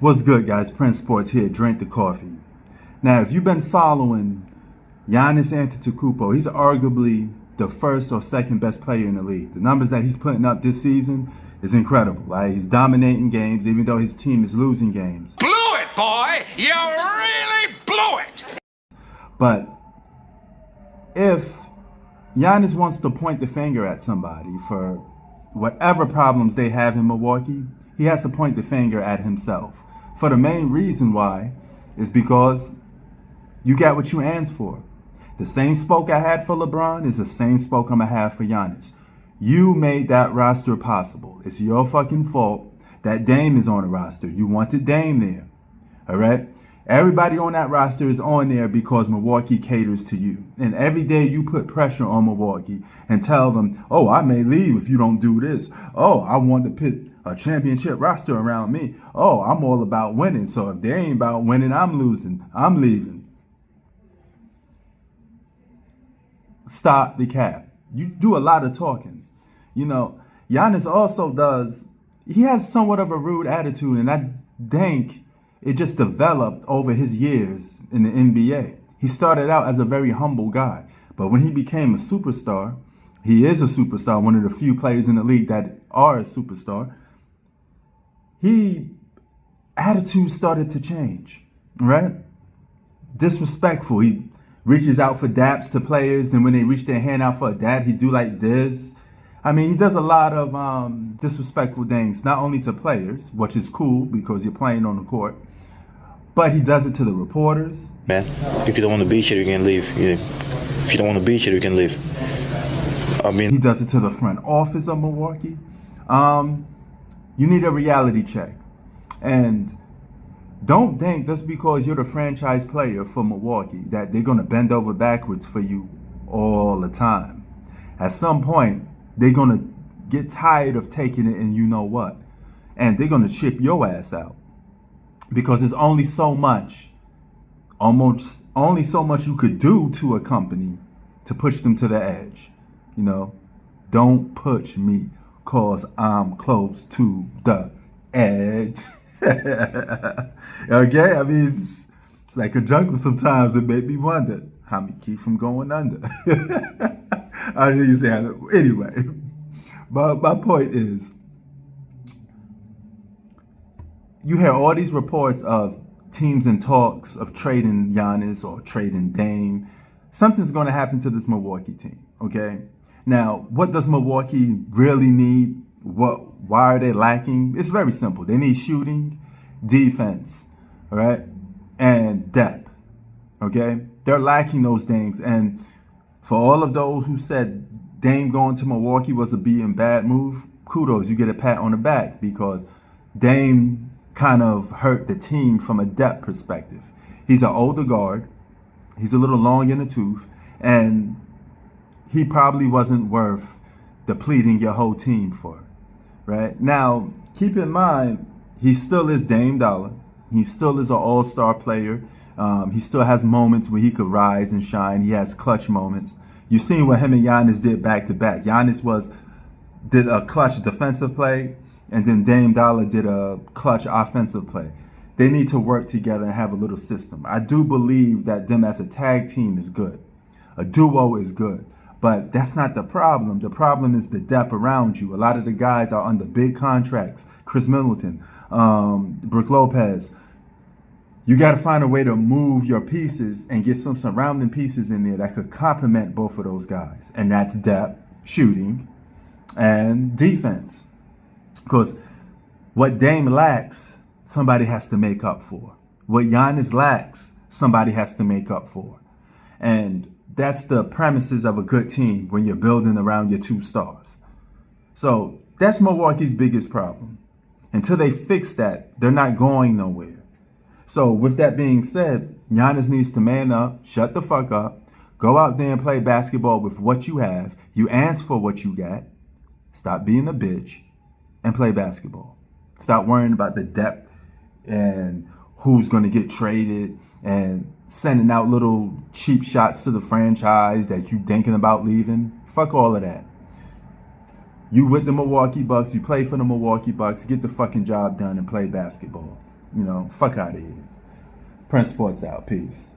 What's good, guys? Prince Sports here. Drink the coffee. Now, if you've been following Giannis Antetokounmpo, he's arguably the first or second best player in the league. The numbers that he's putting up this season is incredible. Right? He's dominating games, even though his team is losing games. Blew it, boy! You really blew it! But if Giannis wants to point the finger at somebody for whatever problems they have in Milwaukee, he has to point the finger at himself. For the main reason why is because you got what you asked for. The same spoke I had for LeBron is the same spoke I'm going to have for Giannis. You made that roster possible. It's your fucking fault that Dame is on the roster. You wanted Dame there. All right? Everybody on that roster is on there because Milwaukee caters to you. And every day you put pressure on Milwaukee and tell them, oh, I may leave if you don't do this. Oh, I want to put a championship roster around me. Oh, I'm all about winning. So if they ain't about winning, I'm losing. I'm leaving. Stop the cap. You do a lot of talking. You know, Giannis also he has somewhat of a rude attitude, and I think it just developed over his years in the NBA. He started out as a very humble guy, but when he became a superstar, he is a superstar, one of the few players in the league that are a superstar. Attitude started to change, right? Disrespectful. He reaches out for daps to players, then when they reach their hand out for a dap, he do like this. I mean, he does a lot of disrespectful things, not only to players, which is cool because you're playing on the court, but he does it to the reporters. Man, if you don't want to be here, you can leave. If you don't want to be here, you can leave. I mean, he does it to the front office of Milwaukee. You need a reality check. And don't think just because you're the franchise player for Milwaukee that they're going to bend over backwards for you all the time. At some point, they're going to get tired of taking it and you know what. And they're going to chip your ass out. Because there's only so much you could do to a company to push them to the edge. You know, don't push me cause I'm close to the edge. Okay, I mean, it's like a jungle sometimes. It made me wonder how me keep from going under. I hear you say anyway. But my point is, you hear all these reports of teams in talks of trading Giannis or trading Dame. Something's going to happen to this Milwaukee team, okay? Now, what does Milwaukee really need? Why are they lacking? It's very simple. They need shooting, defense, all right, and depth, okay? They're lacking those things. And for all of those who said Dame going to Milwaukee was a bad move, kudos. You get a pat on the back because Dame kind of hurt the team from a depth perspective. He's an older guard. He's a little long in the tooth. And he probably wasn't worth depleting your whole team for. Right? Now, keep in mind, he still is Dame Dollar. He still is an all-star player. He still has moments where he could rise and shine. He has clutch moments. You've seen what him and Giannis did back-to-back. Giannis did a clutch defensive play, and then Dame Dollar did a clutch offensive play. They need to work together and have a little system. I do believe that them as a tag team is good. A duo is good. But that's not the problem. The problem is the depth around you. A lot of the guys are under big contracts. Chris Middleton, Brook Lopez. You got to find a way to move your pieces and get some surrounding pieces in there that could complement both of those guys. And that's depth, shooting, and defense. Because what Dame lacks, somebody has to make up for. What Giannis lacks, somebody has to make up for. And that's the premises of a good team when you're building around your two stars. So that's Milwaukee's biggest problem. Until they fix that, they're not going nowhere. So with that being said, Giannis needs to man up, shut the fuck up, go out there and play basketball with what you have. You ask for what you got. Stop being a bitch and play basketball. Stop worrying about the depth and who's going to get traded and sending out little cheap shots to the franchise that you thinking about leaving. Fuck all of that. You with the Milwaukee Bucks, you play for the Milwaukee Bucks, get the fucking job done and play basketball. Fuck out of here. Prince Sports out. Peace.